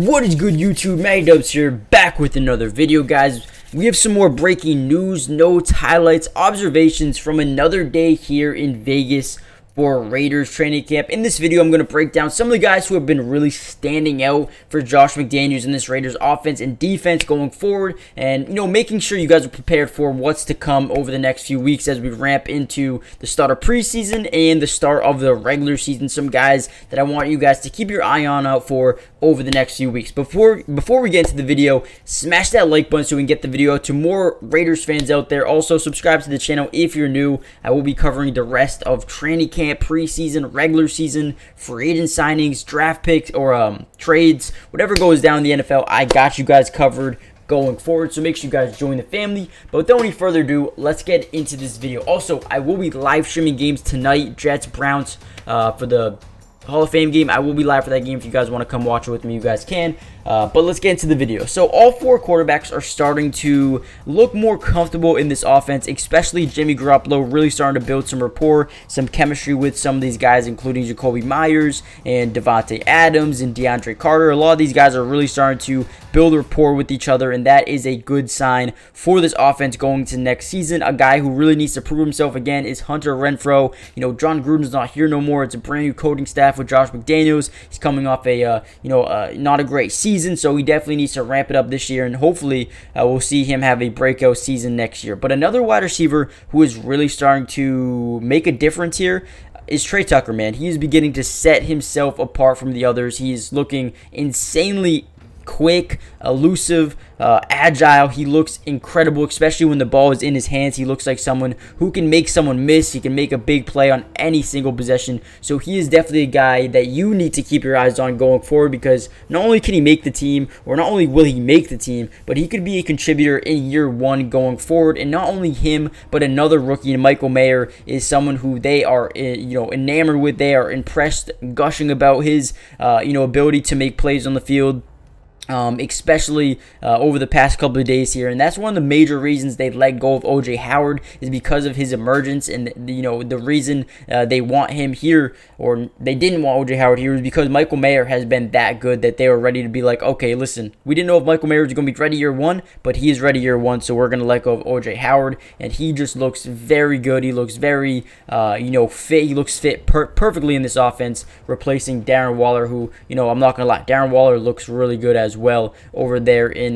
What is good, YouTube? Matty Dubs here, back with another video, guys. We have some more breaking news, notes, highlights, observations from another day here in Vegas for Raiders training camp. In this video, I'm going to break down some of the guys who have been really standing out for Josh McDaniels in this Raiders offense and defense going forward, and making sure you guys are prepared for what's to come over the next few weeks as we ramp into the start of preseason and the start of the regular season. Some guys that I want you guys to keep your eye on out for over the next few weeks. Before we get into the video, smash that like button so we can get the video out to more Raiders fans out there. Also, subscribe to the channel if you're new. I will be covering the rest of training camp, preseason, regular season, free agent signings, draft picks, or trades, whatever goes down in the NFL. I got you guys covered going forward, so make sure you guys join the family. But without any further ado, let's get into this video. Also, I will be live streaming games tonight, Jets, Browns, for the Hall of Fame game. I will be live for that game. If you guys want to come watch it with me, you guys can. But let's get into the video. So all four quarterbacks are starting to look more comfortable in this offense, especially Jimmy Garoppolo really starting to build some rapport, some chemistry with some of these guys, including Jacoby Myers and Devontae Adams and DeAndre Carter. A lot of these guys are really starting to build rapport with each other, and that is a good sign for this offense going to next season. A guy who really needs to prove himself again is Hunter Renfrow. John Gruden's not here no more. It's a brand new coaching staff with Josh McDaniels. He's coming off a not a great season, so he definitely needs to ramp it up this year, and hopefully we'll see him have a breakout season next year. But another wide receiver who is really starting to make a difference here is Trey Tucker, man. He is beginning to set himself apart from the others. He's looking insanely quick, elusive, agile. He looks incredible, especially when the ball is in his hands. He looks like someone who can make someone miss. He can make a big play on any single possession. So he is definitely a guy that you need to keep your eyes on going forward, because not only can he make the team, or not only will he make the team, but he could be a contributor in year one going forward. And not only him, but another rookie, Michael Mayer, is someone who they are enamored with. They are impressed, gushing about his ability to make plays on the field, especially over the past couple of days here. And that's one of the major reasons they let go of OJ Howard, is because of his emergence. And the reason they want him here, or they didn't want OJ Howard here, is because Michael Mayer has been that good that they were ready to be like, okay, listen, we didn't know if Michael Mayer was going to be ready year one, but he is ready year one, so we're going to let go of OJ Howard. And he just looks very good. He looks very fit. He looks fit perfectly in this offense, replacing Darren Waller, who, I'm not going to lie, Darren Waller looks really good as well over there in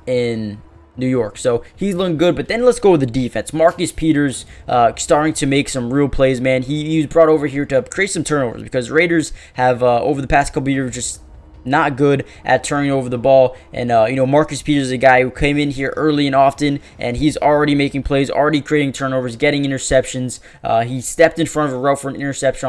New York. So he's looking good. But then let's go with the defense. Marcus Peters starting to make some real plays, man. He was brought over here to create some turnovers, because Raiders have over the past couple of years just not good at turning over the ball. And Marcus Peters is a guy who came in here early and often, and he's already making plays, already creating turnovers, getting interceptions. He stepped in front of a route for an interception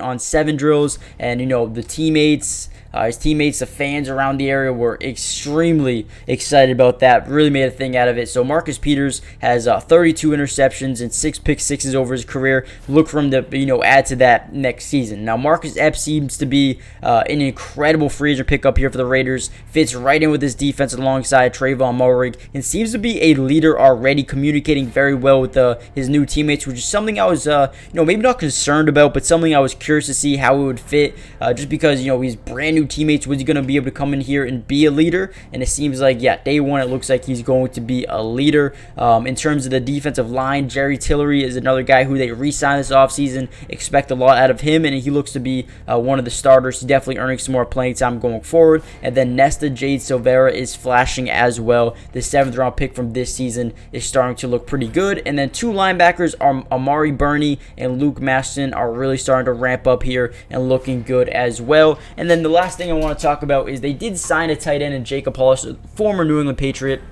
on seven drills, and the teammates, his teammates, the fans around the area were extremely excited about that. Really made a thing out of it. So Marcus Peters has 32 interceptions and 6 pick sixes over his career. Look for him to add to that next season. Now Marcus Epps seems to be an incredible free agent pickup here for the Raiders. Fits right in with his defense alongside Trayvon Mulrig, and seems to be a leader already, communicating very well with his new teammates, which is something I was maybe not concerned about, but something I was curious to see how it would fit, just because he's brand new teammates. Was he going to be able to come in here and be a leader? And it seems like, day one, it looks like he's going to be a leader. In terms of the defensive line, Jerry Tillery is another guy who they re-signed this offseason. Expect a lot out of him, and he looks to be one of the starters. He's definitely earning some more playing time going forward. And then Nesta Jade Silvera is flashing as well. The 7th round pick from this season is starting to look pretty good. And then two linebackers, Amari Burney and Luke Maston, are really starting to ramp up here and looking good as well. And then the last thing I want to talk about is they did sign a tight end in Jacob Hollister, former New England Patriot.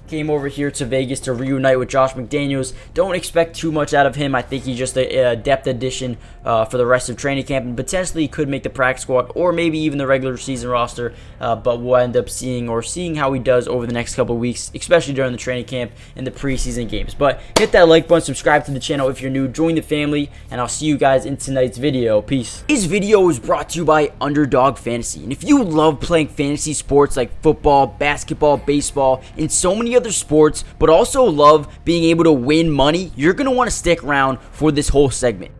Came over here to Vegas to reunite with Josh McDaniels. Don't expect too much out of him. I think he's just a depth addition for the rest of training camp, and potentially could make the practice squad or maybe even the regular season roster, but we'll end up seeing how he does over the next couple of weeks, especially during the training camp and the preseason games. But hit that like button, subscribe to the channel if you're new, join the family, and I'll see you guys in tonight's video. Peace. This video is brought to you by Underdog Fantasy, and if you love playing fantasy sports like football, basketball, baseball, and so many other sports, but also love being able to win money, you're going to want to stick around for this whole segment.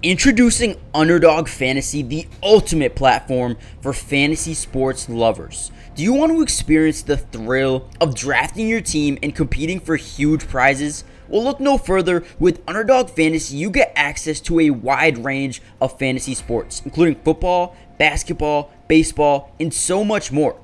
Introducing Underdog Fantasy, the ultimate platform for fantasy sports lovers. Do you want to experience the thrill of drafting your team and competing for huge prizes? Well, look no further. With Underdog Fantasy, you get access to a wide range of fantasy sports, including football, basketball, baseball, and so much more.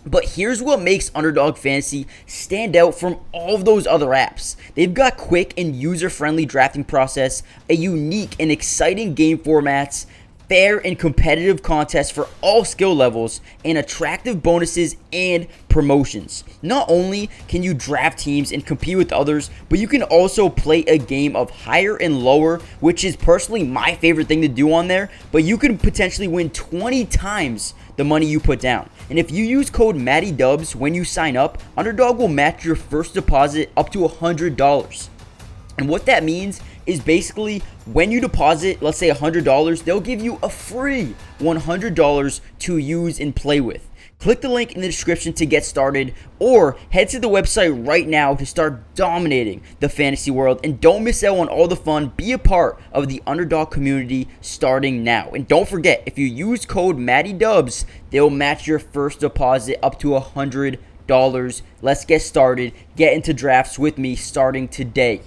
But here's what makes Underdog Fantasy stand out from all of those other apps. They've got quick and user-friendly drafting process, a unique and exciting game formats, fair and competitive contests for all skill levels, and attractive bonuses and promotions. Not only can you draft teams and compete with others, but you can also play a game of higher and lower, which is personally my favorite thing to do on there, but you can potentially win 20 times the money you put down. And if you use code MattyDubs when you sign up, Underdog will match your first deposit up to $100. And what that means is basically when you deposit, let's say $100, they'll give you a free $100 to use and play with. Click the link in the description to get started, or head to the website right now to start dominating the fantasy world. And don't miss out on all the fun. Be a part of the Underdog community starting now. And don't forget, if you use code MattyDubs, they'll match your first deposit up to $100. Let's get started. Get into drafts with me starting today.